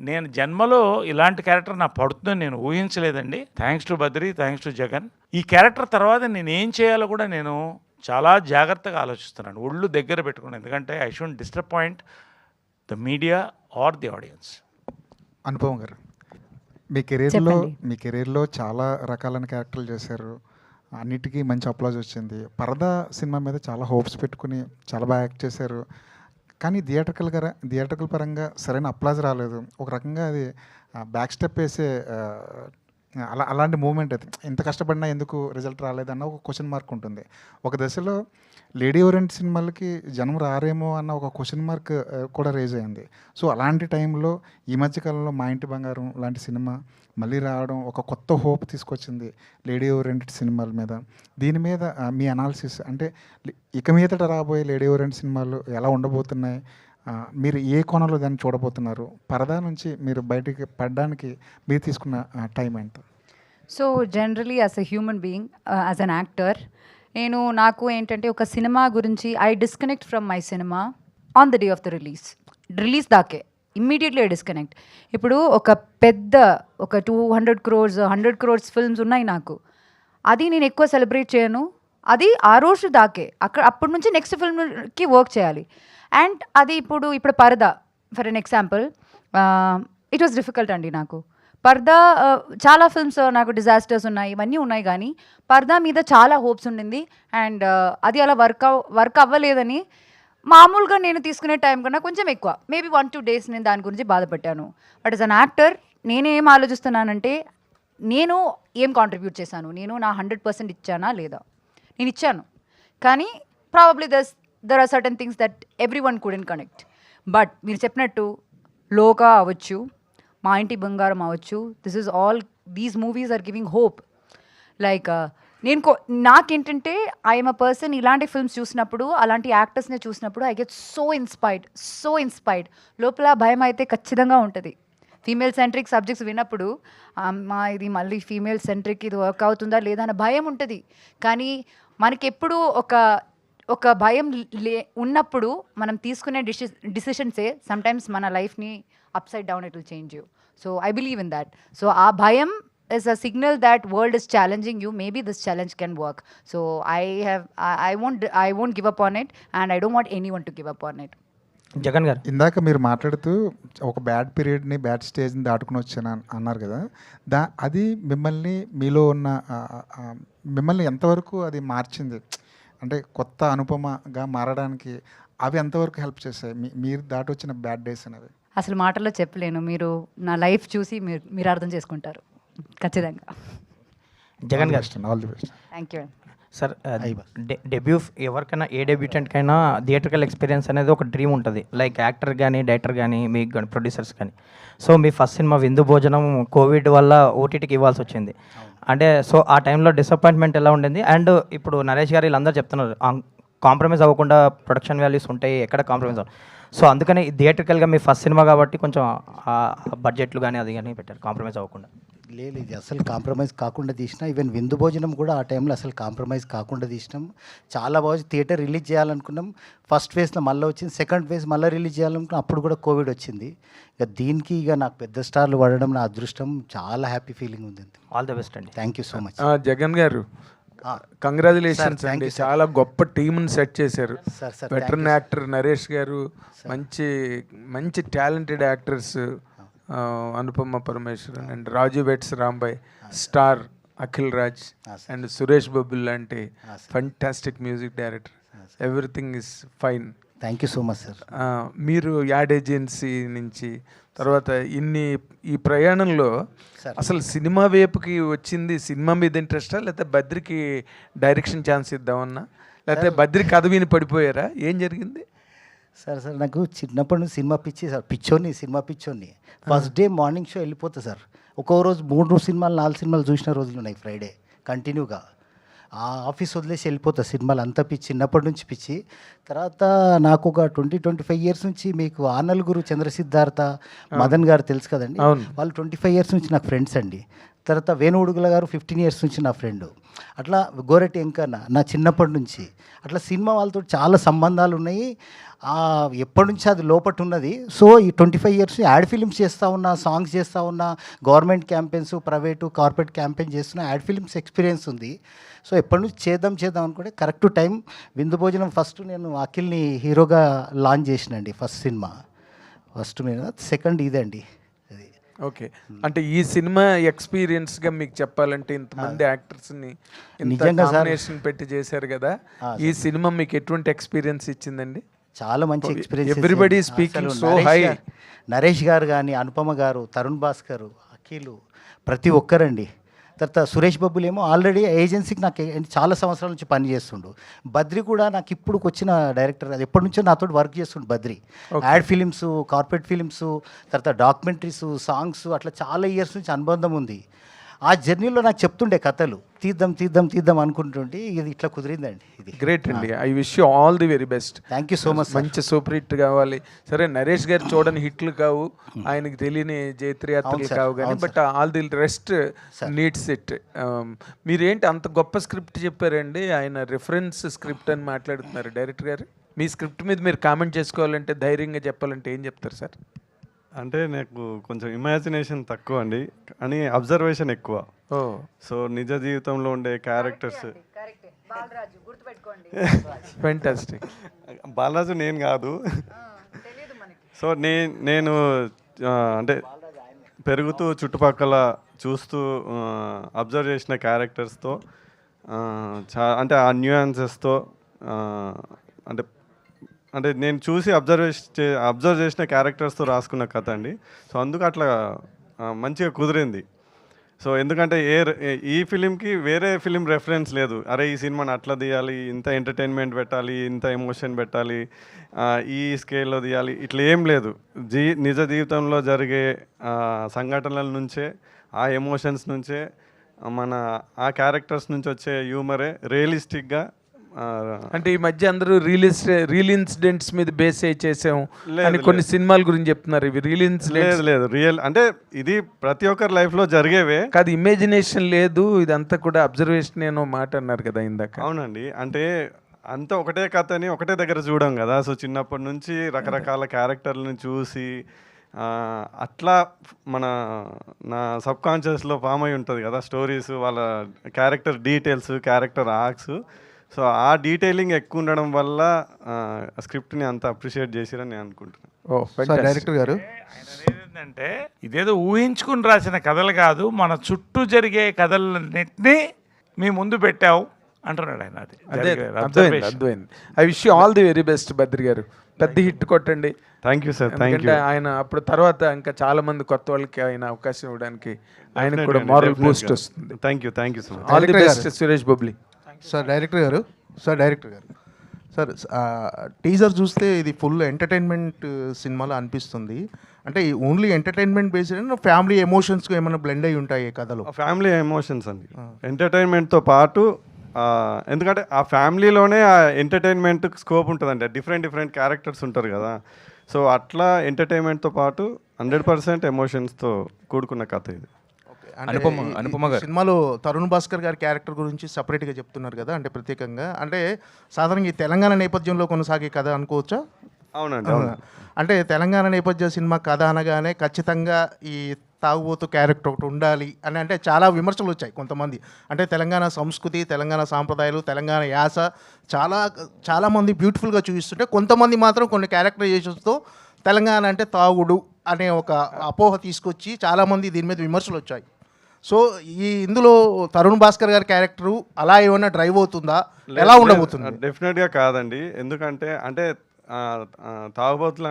నేను జన్మలో ఇలాంటి క్యారెక్టర్ నాకు పడుతుందని నేను ఊహించలేదండి. Thanks to Badri, thanks to Jagan. ఈ క్యారెక్టర్ తర్వాత నేను ఏం చేయాలో కూడా నేను చాలా జాగ్రత్తగా ఆలోచిస్తున్నాను, ఒళ్ళు దగ్గర పెట్టుకున్నాను. ఎందుకంటే I should disappoint the media or the audience. Anupama garu, మీ కెరీర్లో చాలా రకాలైన క్యారెక్టర్లు చేశారు, అన్నిటికీ మంచి అప్లాజ్ వచ్చింది. పరదా సినిమా మీద చాలా హోప్స్ పెట్టుకుని చాలా బాగా యాక్ట్ చేశారు, కానీ థియేటర్కల్ పరంగా సరైన అప్లాజ్ రాలేదు. ఒక రకంగా అది బ్యాక్ స్టెప్ వేసే అలాంటి మూమెంట్. అది ఎంత కష్టపడినా ఎందుకు రిజల్ట్ రాలేదన్న ఒక క్వశ్చన్ మార్క్ ఉంటుంది. ఒక దశలో లేడీ ఓరియంట్ సినిమాలకి జనం రారేమో అన్న ఒక క్వశ్చన్ మార్క్ కూడా రేజ్ అయింది. సో అలాంటి టైంలో ఈ మధ్యకాలంలో మా ఇంటి బంగారం లాంటి సినిమా మళ్ళీ రావడం ఒక కొత్త హోప్ తీసుకొచ్చింది లేడీ ఓరియంటెడ్ సినిమాల మీద. దీని మీద మీ అనాలిసిస్, అంటే ఇక మీదట రాబోయే లేడీ ఓరియంటెడ్ సినిమాలు ఎలా ఉండబోతున్నాయి, మీరు ఏ కోణంలో దాన్ని చూడబోతున్నారు, పరదా నుంచి మీరు బయటికి పడడానికి మీరు తీసుకున్న టైం ఎంత? So generally as a human being, as an actor, నాకు ఏంటంటే ఒక సినిమా గురించి I disconnect from my cinema on the day of the release దాకే ఇమ్మీడియట్లీ ఐ డిస్కనెక్ట్. ఇప్పుడు ఒక 200 crores 100 crores ఫిల్మ్స్ ఉన్నాయి నాకు, అది నేను ఎక్కువ సెలబ్రేట్ చేయను, అది ఆ రోజు దాకే. అప్పటి నుంచి నెక్స్ట్ ఫిల్మ్కి వర్క్ చేయాలి. అండ్ అది ఇప్పుడు పరదా for an example, it was difficult అండి నాకు. పర్దా చాలా ఫిల్మ్స్ నాకు డిజాస్టర్స్ ఉన్నాయి, ఇవన్నీ ఉన్నాయి, కానీ పర్దా మీద చాలా హోప్స్ ఉండింది. అండ్ అది అలా వర్క్ అవ్వలేదని మామూలుగా నేను తీసుకునే టైం కన్నా కొంచెం ఎక్కువ, మేబీ 1-2 days నేను దాని గురించి బాధపడ్డాను. బట్ యాజ్ అన్ యాక్టర్ నేనేం ఆలోచిస్తున్నానంటే, నేను ఏం కాంట్రిబ్యూట్ చేశాను, నేను నా 100% ఇచ్చానా లేదా. నేను ఇచ్చాను, కానీ probably there are certain things that every one couldn't connect. But మీరు చెప్పినట్టు లోకా అవ్వచ్చు, మా ఇంటి బంగారం అవ్వచ్చు, these movies are giving hope. Like నాకేంటంటే ఐఎమ్ అ పర్సన్, ఇలాంటి ఫిల్మ్స్ చూసినప్పుడు, అలాంటి యాక్టర్స్ని చూసినప్పుడు ఐ గెట్ సో ఇన్స్పైర్డ్. లోపల భయం అయితే ఖచ్చితంగా ఉంటుంది. ఫీమేల్ సెంట్రిక్ సబ్జెక్ట్స్ విన్నప్పుడు ఇది మళ్ళీ ఫీమేల్ సెంట్రిక్, ఇది వర్క్ అవుతుందా లేదా అన్న భయం ఉంటుంది. కానీ మనకెప్పుడు ఒక భయం ఉన్నప్పుడు మనం తీసుకునే డిసిషన్సే సమ్టైమ్స్ మన లైఫ్ని upside down it will change you. So I believe in that. So ఆ భయం is a signal that world is challenging you. Maybe this challenge can work. So I won't give up on it, and I don't want anyone to give up on it. Jagan గారు, ఇందాక మీరు మాట్లాడుతూ ఒక bad పీరియడ్ని, bad స్టేజ్ని దాటుకుని వచ్చాను అన్నారు కదా, అది మీలో ఉన్న మిమ్మల్ని ఎంతవరకు అది మార్చింది, అంటే కొత్త అనుపమగా మారడానికి అవి ఎంతవరకు హెల్ప్ చేస్తాయి, మీరు దాటి వచ్చిన బ్యాడ్ డేస్ అనేవి? అసలు మాటల్లో చెప్పలేను. మీరు నా లైఫ్ చూసి మీరు అర్థం చేసుకుంటారు ఖచ్చితంగా. జగన్ గారు, all the best. Thank you sir. Debut ఎవరికైనా, ఏ డెబ్యూటెంట్కైనా థియేటర్కల్ ఎక్స్పీరియన్స్ అనేది ఒక డ్రీమ్ ఉంటుంది, లైక్ యాక్టర్ కానీ, డైరెక్టర్ కానీ, మీకు కానీ, ప్రొడ్యూసర్స్ కానీ. సో మీ ఫస్ట్ సినిమా విందు భోజనం కోవిడ్ వల్ల ఓటీటీకి ఇవ్వాల్సి వచ్చింది. అంటే సో ఆ టైంలో డిసప్పాయింట్మెంట్ ఎలా ఉండింది? అండ్ ఇప్పుడు నరేష్ గారు వీళ్ళందరూ చెప్తున్నారు కాంప్రమైజ్ అవ్వకుండా ప్రొడక్షన్ వాల్యూస్ ఉంటాయి, ఎక్కడ కాంప్రమైజ్ అవ్వ. సో అందుకని థియేట్రికల్గా మీ ఫస్ట్ సినిమా కాబట్టి కొంచెం బడ్జెట్లు కానీ అది కానీ పెట్టారు కాంప్రమైజ్ అవ్వకుండా. లేదు, ఇది అసలు కాంప్రమైజ్ కాకుండా తీసినా. ఈవెన్ విందు భోజనం కూడా ఆ టైంలో అసలు కాంప్రమైజ్ కాకుండా తీసినాం. చాలా బాగా థియేటర్ రిలీజ్ చేయాలనుకున్నాం. ఫస్ట్ ఫేజ్లో మళ్ళీ వచ్చింది, సెకండ్ ఫేజ్ మళ్ళీ రిలీజ్ చేయాలనుకున్నాం. అప్పుడు కూడా కోవిడ్ వచ్చింది. ఇక దీనికి ఇక నాకు పెద్ద స్టార్లు పడడం నా అదృష్టం. చాలా హ్యాపీ ఫీలింగ్ ఉంది. ఆల్ ద బెస్ట్ అండి. Thank you so much. Jagan గారు కంగ్రాచులేషన్స్ అండి, చాలా గొప్ప టీంని సెట్ చేశారు. వెటరన్ యాక్టర్ నరేష్ గారు, మంచి మంచి talented actors Anupama Parameswaran and Raju weds Rambai, star Akhil Raj and Suresh Babu లాంటి fantastic music director. Everything is fine. Thank you so much sir. మీరు యాడ్ ఏజెన్సీ నుంచి తర్వాత ఈ ప్రయాణంలో అసలు సినిమా వైపుకి వచ్చింది సినిమా మీద ఇంట్రెస్టా, లేకపోతే బద్రికి డైరెక్షన్ ఛాన్స్ ఇద్దామన్నా, లేకపోతే బద్రి కథ విని పడిపోయారా, ఏం జరిగింది? సార్ నాకు చిన్నప్పటి నుంచి సినిమా పిచ్చి సార్. సినిమా పిచ్చోని. ఫస్ట్ డే మార్నింగ్ షో వెళ్ళిపోతా సార్. ఒక్కో రోజు 3 సినిమాలు 4 సినిమాలు చూసిన రోజులు ఉన్నాయి ఫ్రైడే కంటిన్యూగా. ఆ ఆఫీస్ వదిలేసి వెళ్ళిపోతా. సినిమాలు అంతా పిచ్చి, చిన్నప్పటి నుంచి పిచ్చి. తర్వాత నాకు ఒక 20-25 ఇయర్స్ నుంచి మీకు ఆనల్గురు చంద్రసిద్ధార్థ మదన్ గారు తెలుసు కదండి, వాళ్ళు 25 ఇయర్స్ నుంచి నాకు ఫ్రెండ్స్ అండి. తర్వాత వేణుడుగుల గారు 15 ఇయర్స్ నుంచి నా ఫ్రెండ్. అట్లా గోరెట్టి ఎంకన్న నా చిన్నప్పటి నుంచి. అట్లా సినిమా వాళ్ళతో చాలా సంబంధాలు ఉన్నాయి. ఎప్పటి నుంచి అది లోపట ఉన్నది. సో ఈ 25 ఇయర్స్ యాడ్ ఫిలిమ్స్ చేస్తూ ఉన్నా, సాంగ్స్ చేస్తూ ఉన్నా, government campaigns, private corporate campaign చేస్తున్న యాడ్ ఫిలిమ్స్ ఎక్స్పీరియన్స్ ఉంది. సో ఎప్పటి నుంచి చేద్దాం అనుకుంటే కరెక్ట్ టైం విందు భోజనం ఫస్ట్ నేను అఖిల్ని హీరోగా లాంచ్ చేసినండి. ఫస్ట్ సినిమా ఫస్ట్ మీద, సెకండ్ ఇదండి. అది ఓకే. అంటే ఈ సినిమా ఎక్స్పీరియన్స్గా మీకు చెప్పాలంటే ఇంతమంది యాక్టర్స్ని నిజంగా కాంబినేషన్ పెట్టి చేశారు కదా, ఈ సినిమా మీకు ఎటువంటి ఎక్స్పీరియన్స్ ఇచ్చిందండి? చాలా మంచి experience. Everybody speaking so high. Naresh గారు కానీ, అనుపమ గారు, తరుణ్ భాస్కర్, అఖిల్, ప్రతి ఒక్కరండి. తర్వాత సురేష్ బాబులేమో ఆల్రెడీ ఏజెన్సీకి నాకు చాలా సంవత్సరాల నుంచి పని చేస్తుండు. బద్రి కూడా నాకు ఇప్పుడు వచ్చిన డైరెక్టర్, అది ఎప్పటి నుంచో నాతో వర్క్ చేస్తుండు Badri. Ad films, corporate films, తర్వాత డాక్యుమెంటరీస్, సాంగ్స్, అట్లా చాలా ఇయర్స్ నుంచి అనుబంధం ఉంది. ఆ జర్నీలో నాకు చెప్తుండే కథలు, తీద్దాం అనుకుంటుంటే ఇది ఇట్లా కుదిరిందండి. ఇది గ్రేట్ అండి. I wish you all the very best. Thank you so much. మంచి సూపర్ హిట్ కావాలి. సరే, నరేష్ గారు చూడని హిట్లు కావు, ఆయనకి తెలియని జైత్రయాత్రలు కావు, కానీ but all the rest needs it. మీరేంటి అంత గొప్ప స్క్రిప్ట్ చెప్పారండి, ఆయన రిఫరెన్స్ స్క్రిప్ట్ అని మాట్లాడుతున్నారు డైరెక్టర్ గారు. మీ స్క్రిప్ట్ మీద మీరు కామెంట్ చేసుకోవాలంటే, ధైర్యంగా చెప్పాలంటే ఏం చెప్తారు సార్? అంటే నాకు కొంచెం ఇమాజినేషన్ తక్కువ అండి, అని అబ్జర్వేషన్ ఎక్కువ. సో నిజ జీవితంలో ఉండే క్యారెక్టర్స్. ఫెంటాస్టిక్. బాలరాజు నేను కాదు. సో నేను అంటే పెరుగుతూ చుట్టుపక్కల చూస్తూ అబ్జర్వ్ చేసిన క్యారెక్టర్స్తో, అంటే ఆ న్యూయాన్సెస్తో, అంటే నేను చూసి అబ్జర్వ్ చేసిన క్యారెక్టర్స్తో రాసుకున్న కథ అండి. సో అందుకు అట్లా మంచిగా కుదిరింది. సో ఎందుకంటే ఈ ఫిలింకి వేరే ఫిలిం రెఫరెన్స్ లేదు. అరే ఈ సినిమాని అట్లా తీయాలి, ఇంత ఎంటర్టైన్మెంట్ పెట్టాలి, ఇంత ఎమోషన్ పెట్టాలి, ఈ స్కేల్లో తీయాలి, ఇట్లా ఏం లేదు. నిజ జీవితంలో జరిగే సంఘటనల నుంచే, ఆ ఎమోషన్స్ నుంచే, ఆ క్యారెక్టర్స్ నుంచి వచ్చే హ్యూమరే రియలిస్టిక్గా. అంటే ఈ మధ్య అందరూ రియల్ ఇన్సిడెంట్స్ మీద బేస్ అయ్యి చేసాము అని కొన్ని సినిమాల గురించి చెప్తున్నారు. ఇవి రియల్ ఇన్సిడెంట్స్ లేదు, రియల్ అంటే ఇది ప్రతి ఒక్కరి లైఫ్లో జరిగేవే కాదు, ఇమాజినేషన్ లేదు, ఇదంతా కూడా అబ్జర్వేషన్ ఏనో మాట అన్నారు కదా ఇందాక. అవునండి, అంటే అంతా ఒకటే కథని ఒకటే దగ్గర చూడం కదా. సో చిన్నప్పటి నుంచి రకరకాల క్యారెక్టర్లను చూసి అట్లా నా సబ్ కాన్షియస్లో ఫామ్ అయి ఉంటుంది కదా స్టోరీస్, వాళ్ళ character details, character arcs. So ఆ డీటెయిలింగ్ ఎక్కువ ఉండడం వల్ల స్క్రిప్ట్ని అంత అప్రిషియేట్ చేసిరని నేను అనుకుంటున్నాను. డైరెక్టర్ గారు ఏంటంటే ఇదేదో ఊహించుకుని రాసిన కథలు కాదు, మన చుట్టూ జరిగే కథలన్నింటినీ మీ ముందు పెట్టావు అంటున్నాడు ఆయన. అదే అర్థమైంది. I wish you all the very best Badri గారు. పెద్ద హిట్ కొట్టండి. Thank you sir. Thank you. ఆయన అప్పుడు తర్వాత ఇంకా చాలా మంది కొత్త వాళ్ళకి ఆయన అవకాశం ఇవ్వడానికి ఆయనకు కూడా మారల్ బూస్ట్ వస్తుంది. Thank you so much. All the best Suresh Bobbili. Sir director గారు సార్ టీజర్ చూస్తే ఇది ఫుల్ ఎంటర్టైన్మెంట్ సినిమాలో అనిపిస్తుంది. అంటే only entertainment based, family emotions ఏమైనా బ్లెండ్ అయి ఉంటాయి కథలో? ఫ్యామిలీ ఎమోషన్స్ అండి. ఎంటర్టైన్మెంట్తో పాటు ఎందుకంటే ఆ ఫ్యామిలీలోనే ఆ ఎంటర్టైన్మెంట్ స్కోప్ ఉంటుందండి. డిఫరెంట్ క్యారెక్టర్స్ ఉంటారు కదా, సో అట్లా ఎంటర్టైన్మెంట్తో పాటు 100% ఎమోషన్స్తో కూడుకున్న కథ ఇది. అనుపమ గారు సినిమాలో తరుణ్ భాస్కర్ గారి క్యారెక్టర్ గురించి సపరేట్గా చెప్తున్నారు కదా, అంటే ప్రత్యేకంగా, అంటే సాధారణంగా ఈ తెలంగాణ నేపథ్యంలో కొనసాగే కథ అనుకోవచ్చా? అవునండి, అవును. అంటే తెలంగాణ నేపథ్య సినిమా కథ అనగానే ఖచ్చితంగా ఈ తాగుబోతు క్యారెక్టర్ ఒకటి ఉండాలి అని అంటే చాలా విమర్శలు వచ్చాయి కొంతమంది. అంటే తెలంగాణ సంస్కృతి, తెలంగాణ సాంప్రదాయాలు, తెలంగాణ యాస చాలామంది బ్యూటిఫుల్గా చూపిస్తుంటే కొంతమంది మాత్రం కొన్ని క్యారెక్టరైజేషన్స్తో తెలంగాణ అంటే తాగుడు అనే ఒక అపోహ తీసుకొచ్చి చాలామంది దీని మీద విమర్శలు వచ్చాయి. సో ఇందులో తరుణ్ భాస్కర్ గారి క్యారెక్టరు అలా ఏమైనా డ్రైవ్ అవుతుందా, ఎలా ఉండబోతుంది? డెఫినెట్గా కాదండి. ఎందుకంటే అంటే తాగుబోతులు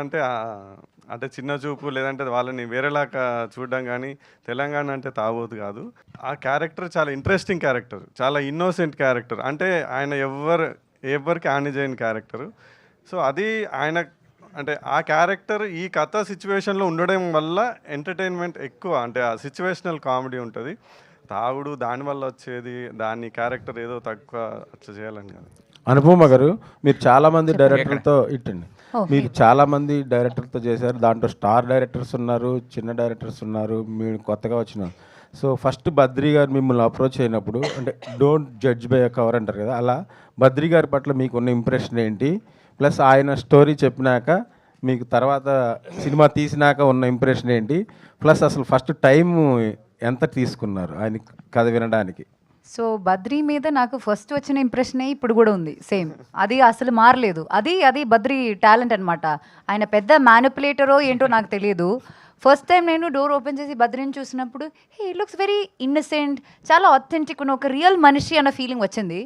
అంటే చిన్న చూపు, లేదంటే వాళ్ళని వేరేలాగా చూడడం, కానీ తెలంగాణ అంటే తాగుబోతు కాదు. ఆ క్యారెక్టర్ చాలా ఇంట్రెస్టింగ్ క్యారెక్టర్, చాలా ఇన్నోసెంట్ క్యారెక్టర్. అంటే ఆయన ఎవరికి హాని చేయని క్యారెక్టరు. సో అది ఆయన అంటే ఆ క్యారెక్టర్ ఈ కథ సిచ్యువేషన్లో ఉండడం వల్ల ఎంటర్టైన్మెంట్ ఎక్కువ, అంటే ఆ సిచ్యువేషనల్ కామెడీ ఉంటుంది. తాగుడు దానివల్ల వచ్చేది, దాని క్యారెక్టర్ ఏదో తక్కువ అట్లా చేయాలని కాదు. అనుపమ గారు, మీరు చాలామంది డైరెక్టర్లతో మీరు చాలామంది డైరెక్టర్తో చేశారు. దాంట్లో స్టార్ డైరెక్టర్స్ ఉన్నారు, చిన్న డైరెక్టర్స్ ఉన్నారు, మీరు కొత్తగా వచ్చినారు. సో ఫస్ట్ బద్రీ గారు మిమ్మల్ని అప్రోచ్ అయినప్పుడు, అంటే don't judge by a cover అంటారు కదా, అలా బద్రీ గారి పట్ల మీకున్న ఇంప్రెషన్ ఏంటి? ప్లస్ ఆయన స్టోరీ చెప్పినాక మీకు తర్వాత సినిమా తీసినాక ఉన్న ఇంప్రెషన్ ఏంటి? ప్లస్ అసలు ఫస్ట్ టైం ఎంత తీసుకున్నారు ఆయన కథ వినడానికి? సో బద్రీ మీద నాకు ఫస్ట్ వచ్చిన ఇంప్రెషనే ఇప్పుడు కూడా ఉంది, సేమ్. అది అసలు మారలేదు. అది బద్రీ టాలెంట్ అనమాట. ఆయన పెద్ద మ్యానిపులేటరో ఏంటో నాకు తెలియదు. ఫస్ట్ టైం నేను డోర్ ఓపెన్ చేసి బద్రీని చూసినప్పుడు హే ఇట్ లుక్స్ వెరీ ఇన్నసెంట్, చాలా ఆథెంటిక్, ఒక రియల్ మనిషి అన్న ఫీలింగ్ వచ్చింది.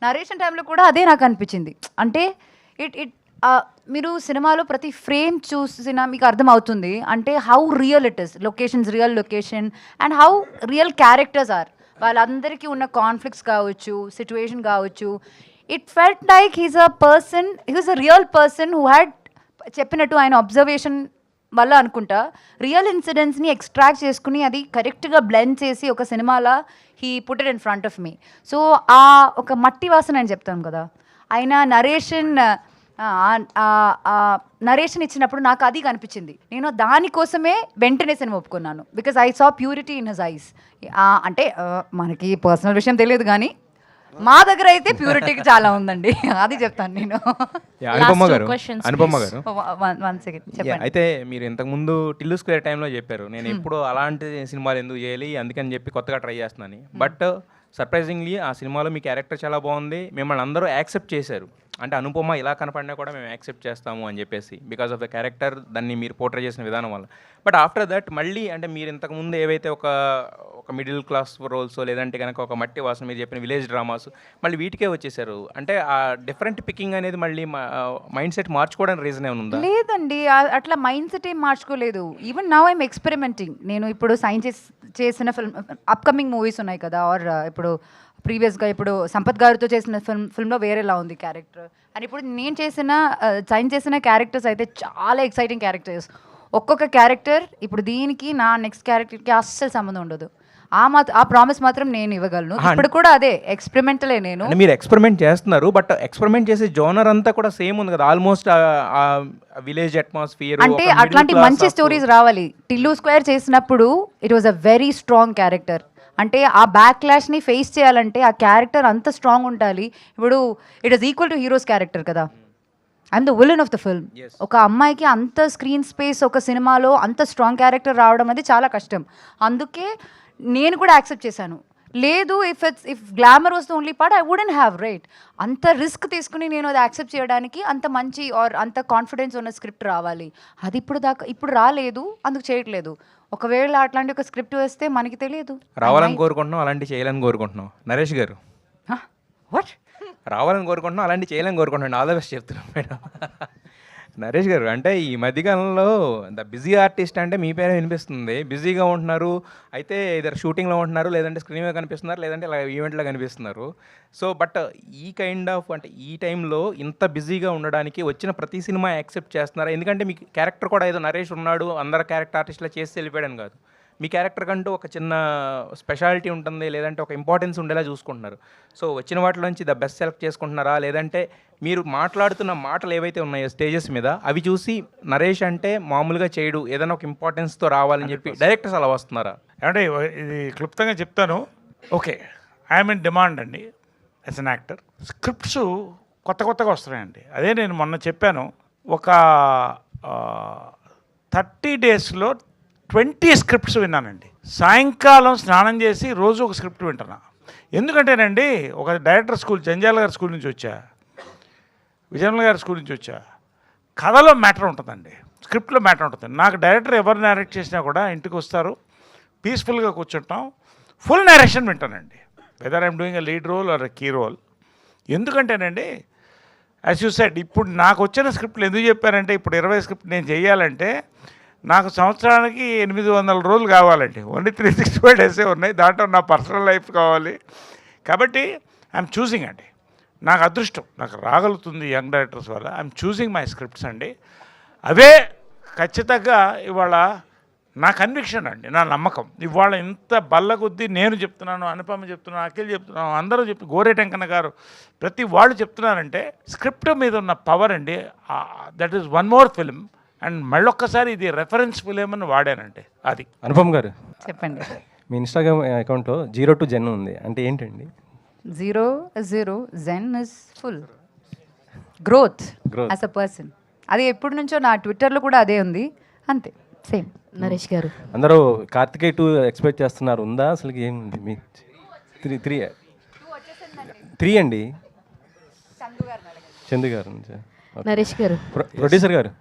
నరేషన్ టైంలో కూడా అదే నాకు అనిపించింది. అంటే మీరు సినిమాలో ప్రతి ఫ్రేమ్ చూసినా మీకు అర్థమవుతుంది అంటే how real it is, real location and how real characters are. వాళ్ళందరికీ ఉన్న కాన్ఫ్లిక్ట్స్ కావచ్చు, సిచ్యువేషన్ కావచ్చు. It felt like he's a real person who had చెప్పినట్టు ఆయన అబ్జర్వేషన్ వల్ల అనుకుంటా రియల్ ఇన్సిడెంట్స్ని ఎక్స్ట్రాక్ట్ చేసుకుని అది కరెక్ట్గా బ్లెండ్ చేసి ఒక సినిమాలో he put it in front of me. So ఆ ఒక మట్టి వాసన అని చెప్తాం కదా, ఆయన నరేషన్ ఇచ్చినప్పుడు నాకు అది కనిపించింది. నేను దానికోసమే వెంటనే సినిమా ఒప్పుకున్నాను, because I saw purity in his eyes. అంటే మనకి పర్సనల్ విషయం తెలియదు కానీ మా దగ్గర అయితే ప్యూరిటీకి చాలా ఉందండి, అది చెప్తాను నేను. అనుపమ గారు వన్ సెకండ్ చెప్పండి. అయితే మీరు ఇంతకుముందు టిల్లు స్క్వేర్ టైంలో చెప్పారు నేను ఎప్పుడు అలాంటి సినిమాలు ఎందుకు చేయాలి అందుకని చెప్పి కొత్తగా ట్రై చేస్తున్నాను. బట్ సర్ప్రైజింగ్లీ ఆ సినిమాలో మీ క్యారెక్టర్ చాలా బాగుంది, మిమ్మల్ని అందరూ యాక్సెప్ట్ చేశారు. అంటే అనుపమ ఇలా కనపడినా కూడా మేము యాక్సెప్ట్ చేస్తాము అని చెప్పేసి, బికాస్ ఆఫ్ ద క్యారెక్టర్, దాన్ని మీరు పోర్ట్రే చేసిన విధానం వల్ల. బట్ ఆఫ్టర్ దట్ మళ్ళీ అంటే మీరు ఇంతకుముందు ఏవైతే ఒక మిడిల్ క్లాస్ రోల్స్, లేదంటే కనుక ఒక మట్టి వాసన మీరు చెప్పిన విలేజ్ డ్రామాస్, మళ్ళీ వీటికే వచ్చేసారు. అంటే ఆ డిఫరెంట్ పికింగ్ అనేది మళ్ళీ మైండ్ సెట్ మార్చుకోవడానికి రీజన్ ఏమైనా ఉందా? లేదండి, అట్లా మైండ్ సెట్ ఏం మార్చుకోలేదు. Even now I'm experimenting. నేను ఇప్పుడు సైన్ చేసిన ఫిల్మ్, అప్కమింగ్ మూవీస్ ఉన్నాయి కదా, ఆర్ ఇప్పుడు ప్రీవియస్గా ఇప్పుడు సంపత్ గారితో చేసిన ఫిల్మ్లో వేరేలా ఉంది క్యారెక్టర్. అండ్ ఇప్పుడు నేను సైన్ చేసిన క్యారెక్టర్స్ అయితే చాలా ఎక్సైటింగ్ క్యారెక్టర్స్. ఒక్కొక్క క్యారెక్టర్ ఇప్పుడు దీనికి నా నెక్స్ట్ క్యారెక్టర్కి అస్సలు సంబంధం ఉండదు. ఆ ప్రామిస్ మాత్రం నేను ఇవ్వగలను. ఇప్పుడు కూడా అదే ఎక్స్పెరిమెంటలే. నేను మీరు ఎక్స్పెరిమెంట్ చేస్తున్నారు, బట్ ఎక్స్పెరిమెంట్ చేసే జోనర్ అంతా కూడా సేమ్ ఉంది కదా, ఆల్మోస్ట్ విలేజ్ అట్మాస్ఫియర్. అంటే అట్లాంటి మంచి స్టోరీస్ రావాలి. టిల్లు స్క్వేర్ చేసినప్పుడు it was a very strong character. అంటే ఆ బ్యాక్ క్లాష్ని ఫేస్ చేయాలంటే ఆ క్యారెక్టర్ అంత స్ట్రాంగ్ ఉండాలి. ఇప్పుడు it is equal to heroes character కదా, I'm the villain of the film. ఒక అమ్మాయికి అంత స్క్రీన్ స్పేస్ ఒక సినిమాలో అంత స్ట్రాంగ్ క్యారెక్టర్ రావడం అది చాలా కష్టం. అందుకే నేను కూడా యాక్సెప్ట్ చేశాను. లేదు, if glamour was the only part I wouldn't have, right. అంత రిస్క్ తీసుకుని నేను అది యాక్సెప్ట్ చేయడానికి అంత మంచి ఆర్ అంత కాన్ఫిడెన్స్ ఉన్న స్క్రిప్ట్ రావాలి. అది ఇప్పుడు రాలేదు, అందుకు చేయట్లేదు. ఒకవేళ అట్లాంటి ఒక స్క్రిప్ట్ వస్తే మనకి తెలియదు, రావాలని కోరుకుంటున్నాం, అలాంటి చేయాలని కోరుకుంటున్నాం. నరేష్ గారు వాట్ రావాలని కోరుకుంటున్నాం, అలాంటి చేయాలని కోరుకుంటున్నాను. ఆల్ ద బెస్ట్ చెప్తున్నాం మేడం. నరేష్ గారు, అంటే ఈ మధ్యకాలంలో ద బిజీ ఆర్టిస్ట్ అంటే మీ పేరే వినిపిస్తుంది. బిజీగా ఉంటున్నారు, అయితే ఇద్దరు షూటింగ్లో ఉంటున్నారు, లేదంటే స్క్రీన్ మీద కనిపిస్తున్నారు, లేదంటే ఇలా ఈవెంట్లో కనిపిస్తున్నారు. సో బట్ ఈ కైండ్ ఆఫ్ అంటే ఈ టైంలో ఇంత బిజీగా ఉండడానికి వచ్చిన ప్రతి సినిమా యాక్సెప్ట్ చేస్తున్నారా? ఎందుకంటే మీ క్యారెక్టర్ కూడా ఏదో నరేష్ ఉన్నాడు అందరు క్యారెక్టర్ ఆర్టిస్ట్లా చేసి వెళ్ళిపోయాడని కాదు, మీ క్యారెక్టర్ కంటూ ఒక చిన్న స్పెషాలిటీ ఉంటుంది, లేదంటే ఒక ఇంపార్టెన్స్ ఉండేలా చూసుకుంటున్నారు. సో వచ్చిన వాటిలోంచి ద బెస్ట్ సెలెక్ట్ చేసుకుంటున్నారా, లేదంటే మీరు మాట్లాడుతున్న మాటలు ఏవైతే ఉన్నాయో స్టేజెస్ మీద అవి చూసి నరేష్ అంటే మామూలుగా చేయడు, ఏదైనా ఒక ఇంపార్టెన్స్తో రావాలని చెప్పి డైరెక్టర్స్ అలా వస్తున్నారా? అంటే ఇది క్లుప్తంగా చెప్తాను. ఓకే, ఐఎమ్ ఇన్ డిమాండ్ అండి యాజ్ అన్ యాక్టర్. స్క్రిప్ట్స్ కొత్తగా వస్తున్నాయండి. అదే నేను మొన్న చెప్పాను, ఒక 30 డేస్లో 20 స్క్రిప్ట్స్ విన్నానండి. సాయంకాలం స్నానం చేసి రోజు ఒక స్క్రిప్ట్ వింటున్నా. ఎందుకంటేనండి, ఒక డైరెక్టర్ స్కూల్, జంజాల గారి స్కూల్ నుంచి వచ్చా, విజయమ్మ గారి స్కూల్ నుంచి వచ్చా. కథలో మ్యాటర్ ఉంటుందండి, స్క్రిప్ట్లో మ్యాటర్ ఉంటుంది. నాకు డైరెక్టర్ ఎవరు నరేట్ చేసినా కూడా ఇంటికి వస్తారు, పీస్ఫుల్గా కూర్చుంటాం, ఫుల్ నరేషన్ వింటానండి, whether I'm doing a lead role or a key role. ఎందుకంటేనండి, యాజ్ యూ సెడ్, ఇప్పుడు నాకు వచ్చిన స్క్రిప్ట్లు ఎందుకు చెప్పారంటే, ఇప్పుడు 20 స్క్రిప్ట్ నేను చేయాలంటే నాకు సంవత్సరానికి 800 రోజులు కావాలండి. ఓన్లీ 365 డేసే ఉన్నాయి, దాంట్లో నా పర్సనల్ లైఫ్ కావాలి. కాబట్టి ఐఎమ్ చూసింగ్ అండి, నాకు అదృష్టం, నాకు రాగలుగుతుంది యంగ్ డైరెక్టర్స్ వల్ల. ఐఎమ్ చూసింగ్ మై స్క్రిప్ట్స్ అండి. అవే ఖచ్చితంగా ఇవాళ నా కన్విక్షన్ అండి, నా నమ్మకం. ఇవాళ ఇంత బల్ల కొద్దీ నేను చెప్తున్నాను, అనుపమ చెప్తున్నాను, అఖిల్ చెప్తున్నాను, అందరూ గోరేటెంకన్న గారు, ప్రతి వాళ్ళు చెప్తున్నారంటే స్క్రిప్ట్ మీద ఉన్న పవర్ అండి. That is one more film. And మళ్ళొక్కసారి ఇది రెఫరెన్స్ ఫిలిం అని వాడానంటే అది. అనుపమ్ గారు చెప్పండి. మీ ఇన్స్టాగ్రామ్ అకౌంట్లో 0 to Zen ఉంది, అంటే ఏంటండి? 0 is 0, Zen is full. Growth as a person. అది ఎప్పటి నుంచో నా ట్విట్టర్లో కూడా అదే ఉంది, అంతే సేమ్. నరేష్ గారు, అందరూ కార్తికేయ 2 ఎక్స్పెక్ట్ చేస్తున్నారు, ఉందా అసలు? ఏముంది మీ 3 అండి, చందు గారు నుంచి. నరేష్ గారు, ప్రొడ్యూసర్ గారు,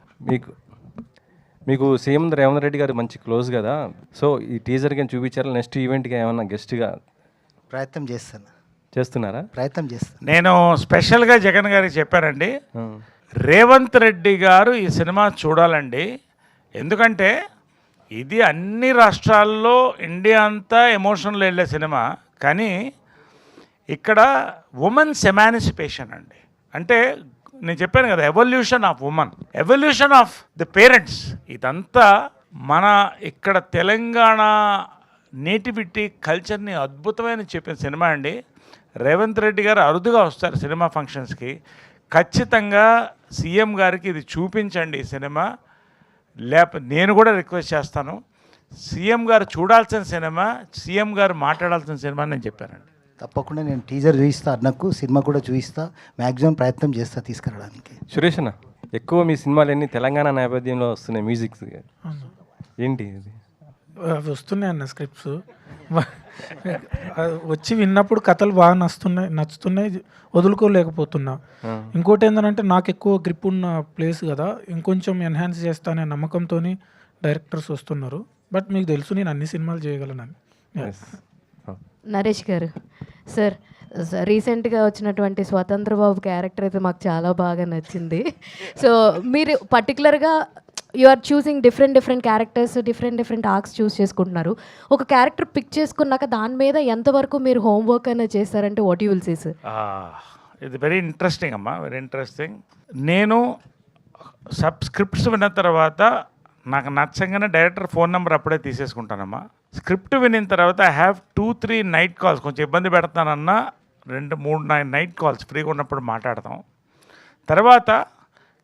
మీకు సీఎం రేవంత్ రెడ్డి గారు మంచి క్లోజ్ కదా, సో ఈ టీజర్ కానీ చూపించారా? నెక్స్ట్ ఈవెంట్గా ఏమన్నా గెస్ట్గా ప్రయత్నం చేస్తున్నారా? ప్రయత్నం చేస్తాను. నేను స్పెషల్గా జగన్ గారికి చెప్పానండి, రేవంత్ రెడ్డి గారు ఈ సినిమా చూడాలండి. ఎందుకంటే ఇది అన్ని రాష్ట్రాల్లో ఇండియా అంతా ఎమోషనల్ వెళ్ళే సినిమా, కానీ ఇక్కడ ఉమెన్స్ ఎమాన్సిపేషన్ అండి. అంటే నేను చెప్పాను కదా, evolution of women, evolution of the parents. ఇదంతా మన ఇక్కడ తెలంగాణ నేటివిటీ కల్చర్ని అద్భుతమైన చెప్పిన సినిమా అండి. రేవంత్ రెడ్డి గారు అరుదుగా వస్తారు సినిమా ఫంక్షన్స్కి. ఖచ్చితంగా సీఎం గారికి ఇది చూపించండి ఈ సినిమా. లేకపోతే నేను కూడా రిక్వెస్ట్ చేస్తాను, సీఎం గారు చూడాల్సిన సినిమా, సీఎం గారు మాట్లాడాల్సిన సినిమా అని నేను చెప్పానండి. తప్పకుండా నేను టీజర్ చూపిస్తా, అన్నకు సినిమా కూడా చూపిస్తా, మ్యాక్సిమం ప్రయత్నం చేస్తా తీసుకురావడానికి. సురేష్ అన్న, ఎక్కువ మీ సినిమాలన్నీ తెలంగాణ నేపథ్యంలో వస్తున్నాయి, మ్యూజిక్ ఏంటి ఇది? వస్తున్నాయి అన్న స్క్రిప్ట్స్, వచ్చి విన్నప్పుడు కథలు బాగా నచ్చుతున్నాయి, వదులుకోలేకపోతున్నా. ఇంకోటి ఏంటంటే నాకు ఎక్కువ గ్రిప్ ఉన్న ప్లేస్ కదా, ఇంకొంచెం ఎన్హాన్స్ చేస్తానే నమ్మకంతో డైరెక్టర్స్ వస్తున్నారు. బట్ మీకు తెలుసు నేను అన్ని సినిమాలు చేయగలనని. నరేష్ గారు, సార్ రీసెంట్గా వచ్చినటువంటి స్వతంత్ర బాబు క్యారెక్టర్ అయితే మాకు చాలా బాగా నచ్చింది. సో మీరు పర్టికులర్గా you are choosing different characters, different arcs choose చేసుకుంటున్నారు. ఒక క్యారెక్టర్ పిక్ చేసుకున్నాక దాని మీద ఎంతవరకు మీరు హోంవర్క్ అనేది చేస్తారంటే what you will say sir? ఇది వెరీ ఇంట్రెస్టింగ్ అమ్మా, వెరీ ఇంట్రెస్టింగ్. నేను స్క్రిప్ట్స్ విన్న తర్వాత నాకు నచ్చంగానే డైరెక్టర్ ఫోన్ నెంబర్ అప్పుడే తీసేసుకుంటానమ్మా. స్క్రిప్ట్ వినిన తర్వాత ఐ హ్యావ్ 2-3 నైట్ కాల్స్. కొంచెం ఇబ్బంది పెడతానన్నా 2-3 నైట్ కాల్స్ ఫ్రీగా ఉన్నప్పుడు మాట్లాడతాం. తర్వాత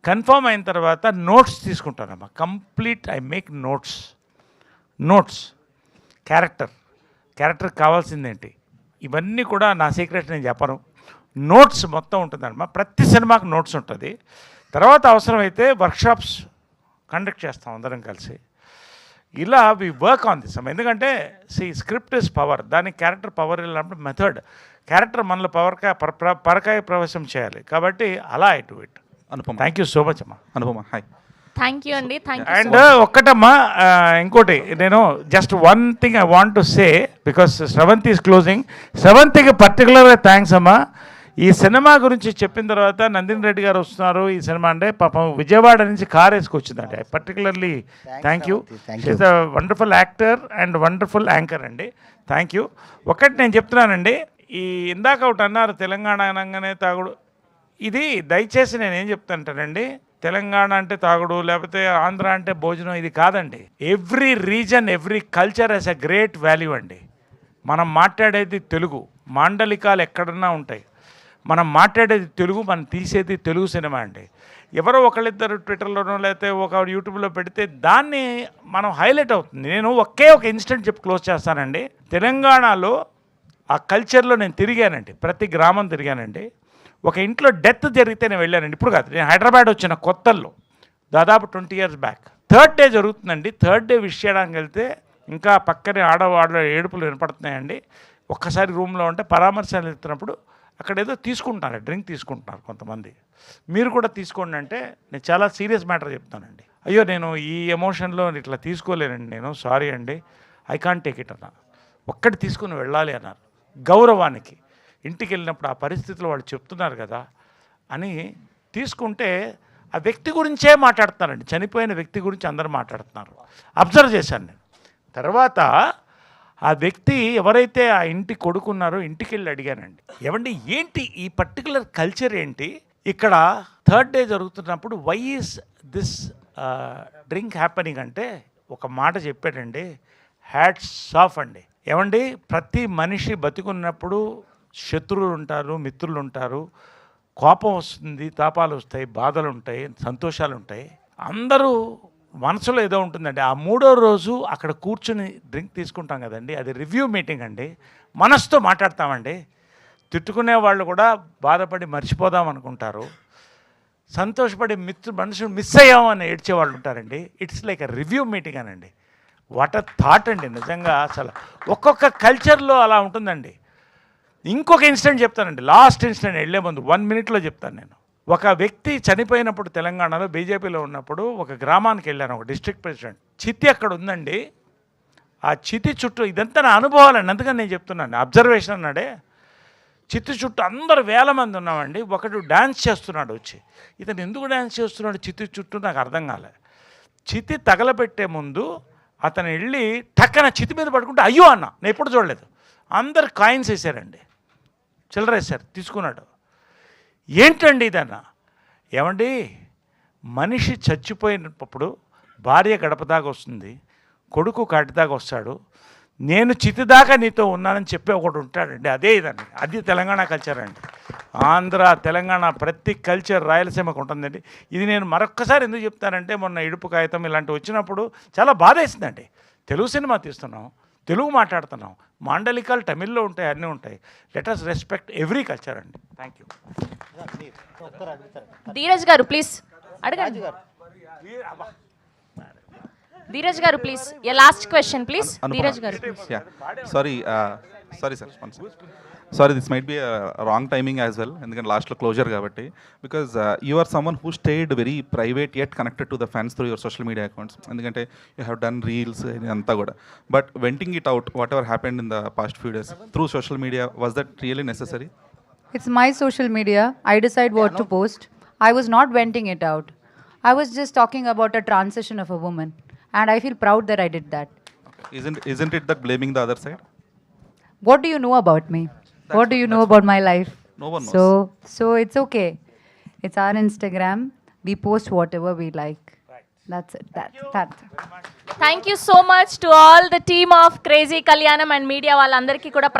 కన్ఫర్మ్ అయిన తర్వాత నోట్స్ తీసుకుంటానమ్మా. Complete I make notes character కావాల్సిందేంటి, ఇవన్నీ కూడా నా సీక్రెట్ నేను చెప్పను. నోట్స్ మొత్తం ఉంటుందమ్మా, ప్రతి సినిమాకి నోట్స్ ఉంటుంది. తర్వాత అవసరమైతే వర్క్షాప్స్ కండక్ట్ చేస్తాం అందరం కలిసి. ఇలా వి వర్క్ ఆన్ దిస్. ఎందుకంటే స్క్రిప్ట్ ఇస్ పవర్, దానికి క్యారెక్టర్ పవర్ వెళ్ళినప్పుడు మెథడ్, క్యారెక్టర్ మనలో పరకాయ ప్రవేశం చేయాలి. కాబట్టి అలా I do it. Anupama, thank you so much అమ్మా. అనుపమ, హాయ్. థ్యాంక్ యూ అండి. అండ్ ఒక్కటమ్మా, ఇంకోటి నేను just one thing I want to say, because Sravanthi is closing. శ్రవంతికి పర్టికులర్గా థ్యాంక్స్ అమ్మా. ఈ సినిమా గురించి చెప్పిన తర్వాత నందిని రెడ్డి గారు వస్తున్నారు ఈ సినిమా అంటే, పాపం విజయవాడ నుంచి కార్ వేసుకొచ్చిందండి. I particularly thank you. She's a wonderful actor and wonderful anchor అండి. Thank you. ఒకటి నేను చెప్తున్నానండి, ఈ ఇందాక ఒకటి అన్నారు తెలంగాణ అనగానే తాగుడు, ఇది దయచేసి నేను ఏం చెప్తానంటానండి, తెలంగాణ అంటే తాగుడు, లేకపోతే ఆంధ్ర అంటే భోజనం, ఇది కాదండి. Every reason, every culture has a great value అండి. మనం మాట్లాడేది తెలుగు, మాండలికాలు ఎక్కడన్నా ఉంటాయి. మనం మాట్లాడేది తెలుగు, మనం తీసేది తెలుగు సినిమా అండి. ఎవరో ఒకళ్ళిద్దరు ట్విట్టర్లోనో లేకపోతే ఒక యూట్యూబ్లో పెడితే దాన్ని మనం హైలైట్ అవుతుంది. నేను ఒకే ఒక ఇన్సిడెంట్ చెప్పి క్లోజ్ చేస్తానండి. తెలంగాణలో ఆ కల్చర్లో నేను తిరిగానండి, ప్రతి గ్రామం తిరిగానండి. ఒక ఇంట్లో డెత్ జరిగితే నేను వెళ్ళానండి. ఇప్పుడు కాదు, నేను హైదరాబాద్ వచ్చిన కొత్తల్లో దాదాపు 20 years బ్యాక్. థర్డ్ డే జరుగుతుందండి. థర్డ్ డే విష్ చేయడానికి వెళ్తే ఇంకా పక్కనే ఆడవాళ్ళ ఏడుపులు వినపడుతున్నాయండి. ఒక్కసారి రూమ్లో ఉంటే పరామర్శలు వెళ్తున్నప్పుడు అక్కడ ఏదో తీసుకుంటున్నారు, డ్రింక్ తీసుకుంటున్నారు కొంతమంది. మీరు కూడా తీసుకోండి అంటే నేను చాలా సీరియస్ మ్యాటర్ చెప్తానండి. అయ్యో నేను ఈ ఎమోషన్లో ఇట్లా తీసుకోలేనండి, నేను సారీ అండి, ఐ కాంట్ టేక్ ఇట్ అన్నా. ఒక్కటి తీసుకుని వెళ్ళాలి అన్నారు. గౌరవానికి ఇంటికి వెళ్ళినప్పుడు ఆ పరిస్థితిలో వాళ్ళు చెప్తున్నారు కదా అని తీసుకుంటే ఆ వ్యక్తి గురించే మాట్లాడుతున్నారండి. చనిపోయిన వ్యక్తి గురించి అందరూ మాట్లాడుతున్నారు. అబ్జర్వ్ చేశాను నేను. తర్వాత ఆ వ్యక్తి ఎవరైతే ఆ ఇంటి కొడుకున్నారో ఇంటికి వెళ్ళి అడిగానండి, ఏమండి ఏంటి ఈ పర్టికులర్ కల్చర్ ఏంటి ఇక్కడ థర్డ్ డే జరుగుతున్నప్పుడు, why is this drink happening అంటే ఒక మాట చెప్పాడండి, హ్యాట్స్ ఆఫ్ అండి. ఏమండి ప్రతి మనిషి బతికున్నప్పుడు శత్రువులు ఉంటారు, మిత్రులు ఉంటారు, కోపం వస్తుంది, తాపాలు వస్తాయి, బాధలు ఉంటాయి, సంతోషాలు ఉంటాయి. అందరూ మనసులో ఏదో ఉంటుందండి. ఆ మూడో రోజు అక్కడ కూర్చుని డ్రింక్ తీసుకుంటాం కదండి, అది రివ్యూ మీటింగ్ అండి. మనసుతో మాట్లాడతామండి. తిట్టుకునే వాళ్ళు కూడా బాధపడి మర్చిపోదాం అనుకుంటారు, సంతోషపడి మనుషులు మిస్ అయ్యామని ఏడ్చే వాళ్ళు ఉంటారండి. It's like a review meeting అనండి. వాట్ అ థాట్ అండి నిజంగా. అసలు ఒక్కొక్క కల్చర్లో అలా ఉంటుందండి. ఇంకొక ఇన్సిడెంట్ చెప్తానండి, లాస్ట్ ఇన్సిడెంట్ వెళ్ళే ముందు 1 minute చెప్తాను నేను. ఒక వ్యక్తి చనిపోయినప్పుడు తెలంగాణలో బీజేపీలో ఉన్నప్పుడు ఒక గ్రామానికి వెళ్ళాను, ఒక డిస్ట్రిక్ట్ ప్రెసిడెంట్. చితి అక్కడ ఉందండి. ఆ చితి చుట్టూ ఇదంతా నా అనుభవాలండి, అందుకని నేను చెప్తున్నాను, అబ్జర్వేషన్ అన్నాడే. చితి చుట్టూ అందరు 1000 మంది ఉన్నామండి. ఒకడు డ్యాన్స్ చేస్తున్నాడు వచ్చి. ఇతను ఎందుకు డ్యాన్స్ చేస్తున్నాడు చితి చుట్టూ నాకు అర్థం కాలే. చితి తగలబెట్టే ముందు అతను వెళ్ళి టక్కన చితి మీద పడుకుంటే అయ్యో అన్న, నేను ఎప్పుడు చూడలేదు. అందరు కాయిన్స్ వేసారండి, చిల్లర వేశారు, తీసుకున్నాడు. ఏంటండి ఇదన్న? ఏమండి మనిషి చచ్చిపోయినప్పుడు భార్య గడప దాకా వస్తుంది, కొడుకు కాటి దాకా వస్తాడు, నేను చితి దాకా నీతో ఉన్నానని చెప్పి ఒకటి ఉంటాడండి. అదే ఇదండి, అది తెలంగాణ కల్చర్ అండి. ఆంధ్ర తెలంగాణ ప్రతి కల్చర్ రాయలసీమకు ఉంటుందండి. ఇది నేను మరొక్కసారి ఎందుకు చెప్తానంటే, మొన్న ఇడుపు కాగితం ఇలాంటివి వచ్చినప్పుడు చాలా బాధ వేసిందండి. తెలుగు సినిమా తీస్తున్నాం, తెలుగు మాట్లాడుతున్నాం, మాండలికాలు తమిళ్లో ఉంటాయి, అన్నీ ఉంటాయి. Let us respect every culture అండి. Thank you. ధీరజ్ గారు ప్లీజ్ అడగండి. ధీరజ్ గారు please, a last question please. Dheeraj గారు sorry sir, sorry this might be wrong timing as well, ఎందుకంటే లాస్ట్లో క్లోజర్ కాబట్టి. Because you are someone who stayed very private yet connected to the fans through your social media accounts, ఎందుకంటే you have done reels అంతా కూడా. But venting it out what ever happened in the past few days through social media, was that really necessary? It's my social media. I decide what to post. I was not venting it out. I was just talking about a transition of a woman, and I feel proud that I did that. Isn't it that blaming the other side? What do you know about me? What do you know about my life? No one knows. So it's okay. It's our Instagram. We post whatever we like. That's it. That. Thank you so much to all the team of crazy కళ్యాణం and media వాళ్ళందరికీ కూడా